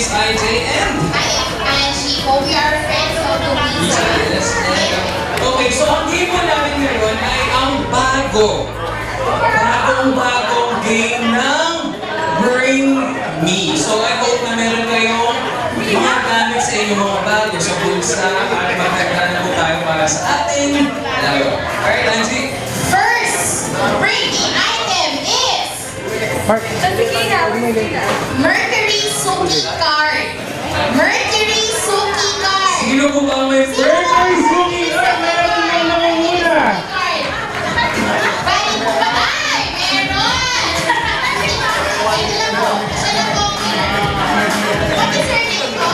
Miss IJ and Hi, Angie. Hope we are friends of the Lisa. Yes. Okay, so ang game po namin ngayon ay ang bagong game ng Bring Me. So I hope na meron kayong mga gamit sa inyong mga bago sa bulsa at magkakaroon po tayo para sa ating laro. Alright, Angie? First, breaking item is Mercury Suki card. Mercury Suki card. Sino po ba ang may Mercury Suki card! Meron yung nangunguna! Bali po ba? Ay, meron! Ito lang po. Siya lang po ang winner. What is her name po?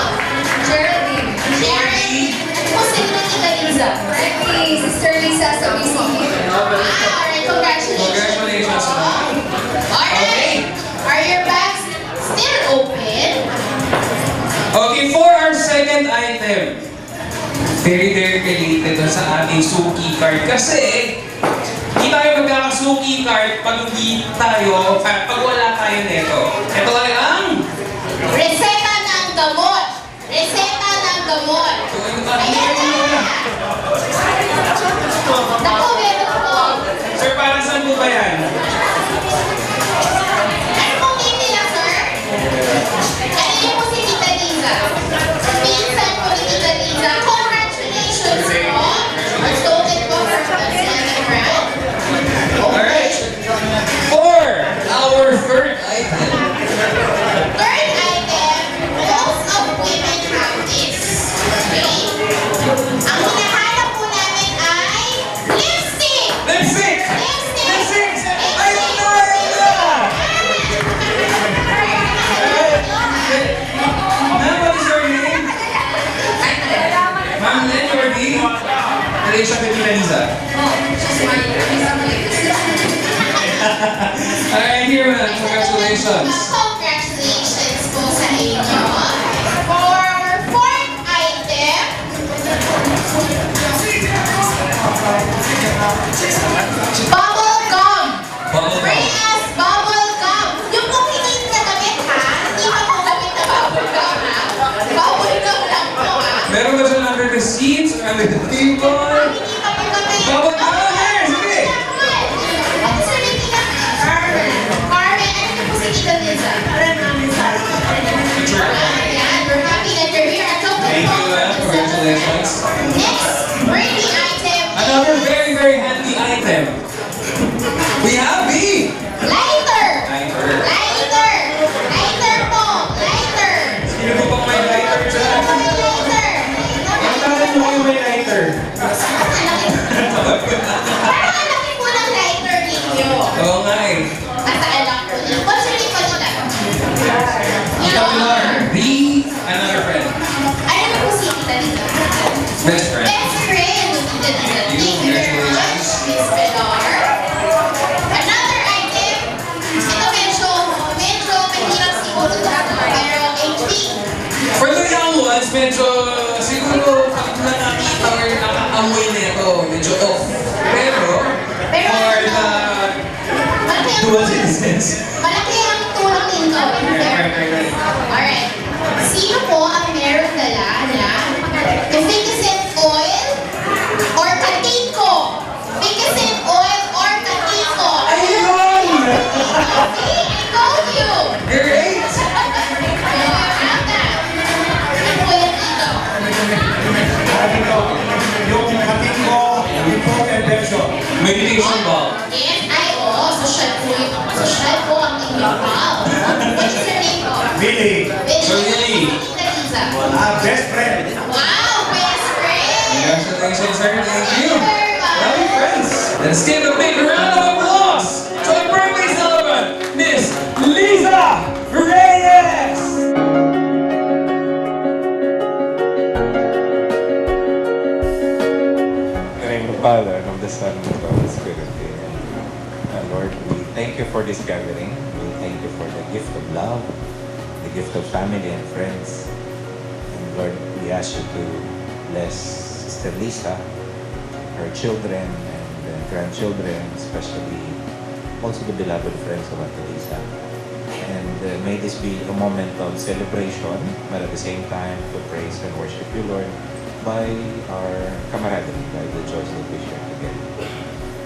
Geraldine. Geraldine. Ano po sila ng Tita Liza? Hey, Sister Lisa sa BCU. Alright, congratulations. Congratulations. Alright. Are your bags still open? Okay, for our second item, very related sa ating suki card. Kasi, hindi tayo magkakasuki card pag hindi tayo, pag wala tayo nito. Ito ay ang... Reseta ng gamot. Reseta ng gamot. Ayan na. Naku, meron po. Sir, para saan po ba yan? Ano pong name nila, sir? Ano yun po si Tita Liza? Pinsan po ni Tita Liza. Congratulations po. Stolen po for the second round. Alright. For our third item, Third item, most of women have this. Okay? Ang hinahanap po namin ay lipstick! lipstick! Lipstick! Ay, ito! Ma'am, what is your name? Ma'am, Len, your name? Relation to Tita Liza. Oh, she's my Alright, here ma'am. Congratulations. Congratulations po sa inyo. For our fourth item, bubble gum. Bubble Bring gum. us bubble gum. Yung kung hindi na gamit ha, hindi pa po gamit na bubble gum ha. Bubble gum lang po ha. Meron ba dyan under the seats or under the table? Hindi pa po gamit. Bubble gum! Here, sige! Ano sir ni Tita? Carmen. Carmen, ano po si Tita Liza? Ayan, we're happy that you're here. At Thank you, ma'am. Congratulations. Next, bring the item. Another very handy item. We have the Lighter. lighter. Lighter. Lighter po. Lighter. Sino po bang may lighter dyan? Lighter. Ang tanong mo yung may lighter. Parang ang laki po ng lighter ninyo. Oo nga eh. At alak po nila. What's your name po nila? Ikaw Pilar. The another friend. Ano na po si Tita Liza? Best friend. Best friend of Tita Liza. Thank you. Thank you very much, Miss Pilar. Another item. Ito medyo mahirap siguro ito. Pero HP. For the young ones, medyo siguro pag na nakita or nakaamoy nito, medyo off. Pero, for the dual citizens. Malaki ang tulong ninyo. Alright. Sino po ang meron dala na efficacent oil or katiko? Efficacent oil or katiko? Ayun! See, I told you. Great! Ano po yan dito? Yung kapit ko, yung broken version. Meditation ball. Yes, ay oo. Social po yun. Social po ang inyong pal. What is your name po? Billy, So, Lily. Tita Liza. best friend. Wow, best friend. Congratulations, sir. Thank you. Very much. Happy friends. Let's give a big round of applause to our birthday celebrant, Miss Lisa Reyes! In the name of the Father, and of the Son, and of the Holy Spirit. Amen. Lord, we thank you for this gathering. We thank you for the gift of love, the gift of family and friends. And Lord, we ask you to bless Sister Lisa, her children and grandchildren, especially also the beloved friends of Ate Lisa. And may this be a moment of celebration, but at the same time to praise and worship you, Lord, by our camaraderie, by the joys that we share together.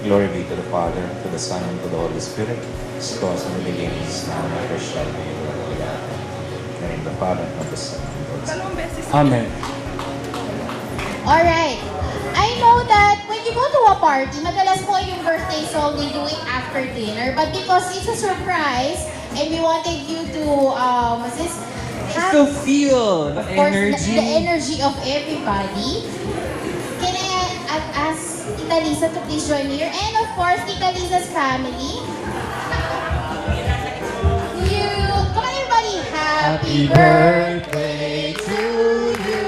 Glory be to the Father, to the Son, and to the Holy Spirit, as it was in the beginning, is now, and ever shall be, world without end. In the name of the Father, and of the Son, and of the Holy Spirit. Amen. Alright. I know that when you go to a party, madalas po yung birthday song they do it after dinner. But because it's a surprise, and we wanted you to, what's this? To feel the Of course, energy. the energy of everybody. Can I ask Tita Lisa to please join me here? And of course, Tita Lisa's family. Come on everybody. Happy birthday to you.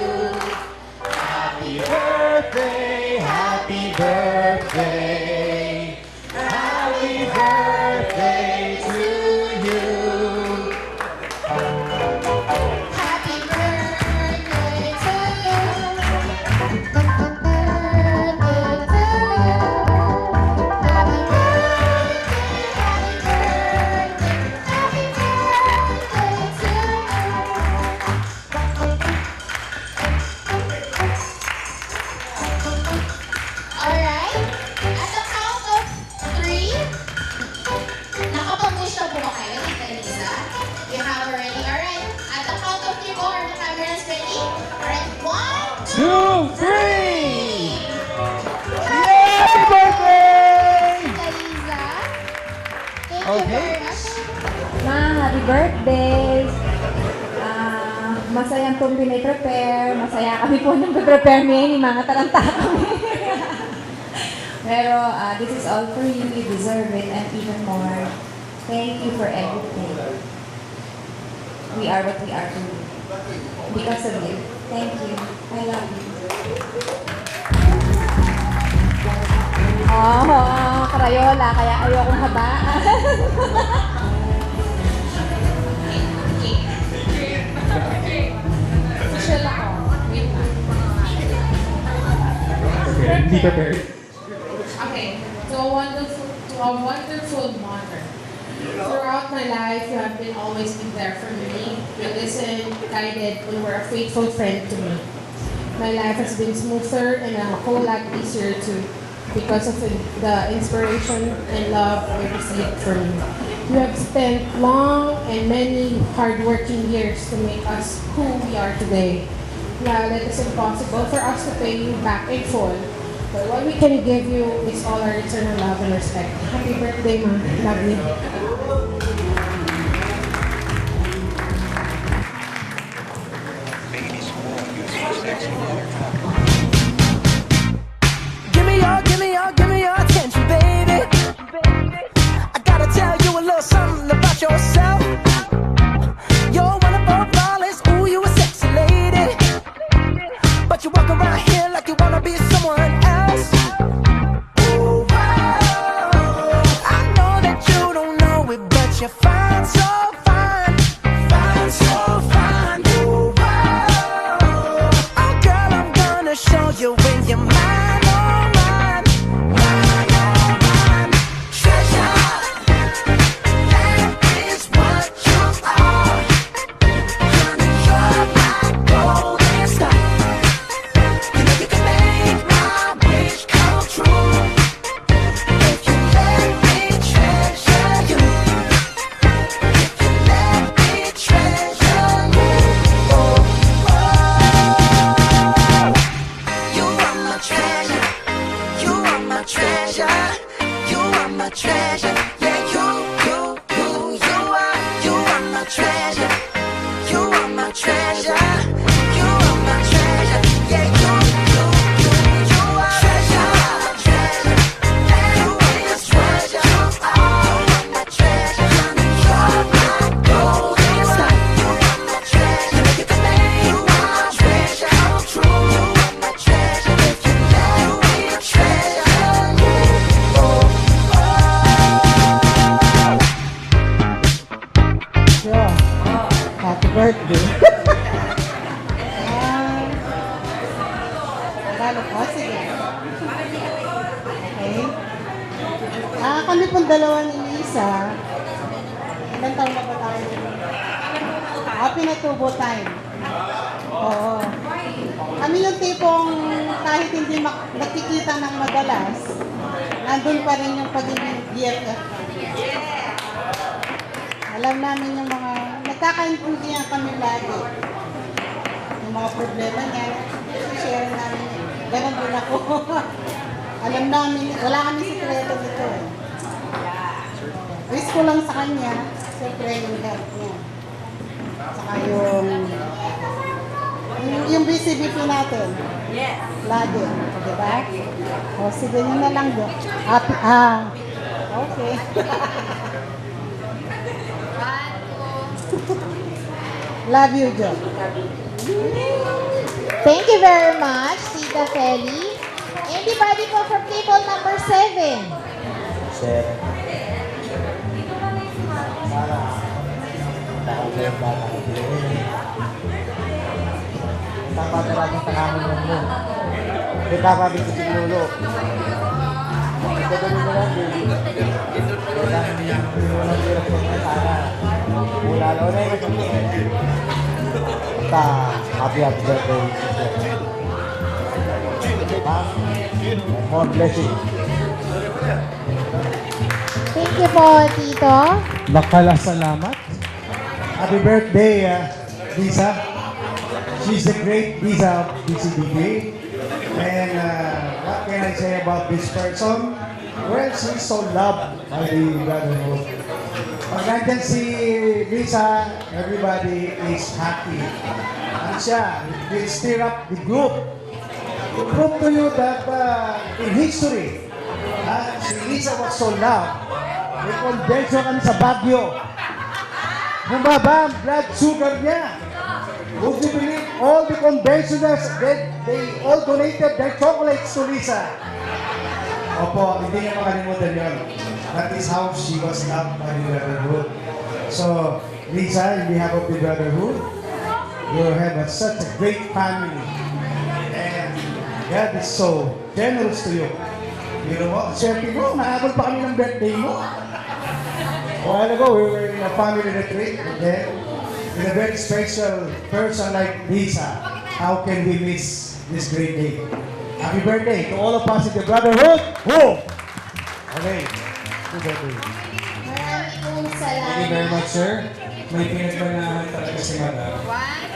Happy birthday, happy birthday. Happy birthday to you. Happy birthday to you. Happy birthday to Alright? At the count of 3, nakapag-push na po ba kayo, Tita Lisa? You have already? Alright. At the count of 3 po, are the cameras ready? Alright, 1, 2, 3! Happy birthday! Tita Lisa. Thank you very much. Ma, happy birthday! Masayang itong pinay-prepare. Masaya kami po nung prepare ni mga taranta kami. Pero this is all for you. You deserve it and even more. Thank you for everything. We are what we are to you. Because of you. Thank you. I love you. Oh, Crayola. Kaya ayokong habaan. Official ako. Wait lang. Hindi prepared. Okay, to a wonderful mother. Throughout my life, you have been always been there for me. You listened, guided, and were a faithful friend to me. My life has been smoother and a whole lot easier too, because of the inspiration and love we received from you. You have spent long and many hard-working years to make us who we are today. While it is impossible for us to pay you back in full, but what we can give you is all our eternal love and respect. Happy birthday, Ma. Love you. Give me your attention, baby. I gotta tell you a little something about yourself. You're one of our flawless, ooh, you a sexy lady. But you walk around here like you wanna be someone else. Ooh, wow. I know that you don't know it, but you're fine, so fine. Fine, so fine. Ooh, wow. Oh, girl, I'm gonna show you when you're mine, oh, mine. Mine, oh, mine. Treasure. That is what you are. Honey, you're my golden star. You know you can make my wish come true. If you let me treasure you. If you let me treasure you. Oh, oh. You are my treasure. You are my treasure. You are my treasure. Yeah, you are my treasure. You are my treasure. You are my treasure. Yeah, you are treasure. Treasure. You are my treasure. You are my treasure. Honey, you're my golden star. You are my treasure. You can make my treasure come true. You are my treasure. If you let me treasure you. Oh, Happy birthday. Tagalog po, sige. Okay. Kami pong dalawa ni Lisa. Ilang taon na ba tayo? Happy na tubo time. Oo. Kami yung tipong kahit hindi nakikita ng madalas, nandun pa rin yung pagiging BFF. Alam namin yung mga, nagkakaintindihan kami lagi. Yung mga problema niya, share namin. Ganon din ako. Alam namin, wala kami sikreto dito eh. Wish ko lang sa kanya, siyempre yung health niya. Saka yung BCBP natin. Yes. Lagi. Diba? O, sige nyo na lang doon. Okay. Love you, Jo. Thank you very much, Tita Feli. Anybody po from table number 7? Napakalaking tangaman ng mo. May kakabit sa siglulo. Ito ganun na lang, baby. Kailangan niya walang hirap sa mga sana. Mula na ulit ito. Basta, happy birthday. Ma'am, more blessings. Thank you po, Tito. Salamat. Happy birthday, Lisa. She's the great Lisa of BCBK. And what can I say about this person? Well, she's so loved by the brotherhood. Pag nandyan si Lisa, everybody is happy. Ano siya? It will stir up the group. To prove to you that in history, si Lisa was so loved. May convention kami sa Baguio. Bumaba ang blood sugar niya. Would you believe all the conventioners, they all donated their chocolates to Lisa? Opo, hindi niya makalimutan yun. That is how she was loved by the brotherhood. So, Lisa, in behalf of the brotherhood, you have such a great family. And God is so generous to you. You know what? Swerte mo, nahabol pa kami ng birthday mo. A while ago, we were in a family retreat, and then, with a very special person like Lisa, how can we miss this great day? Happy birthday to all of us in the brotherhood. Woo! Okay. Happy birthday. Maraming pong Thank you very salamat. much, sir. May pinagbanahan talaga si Madam. 1,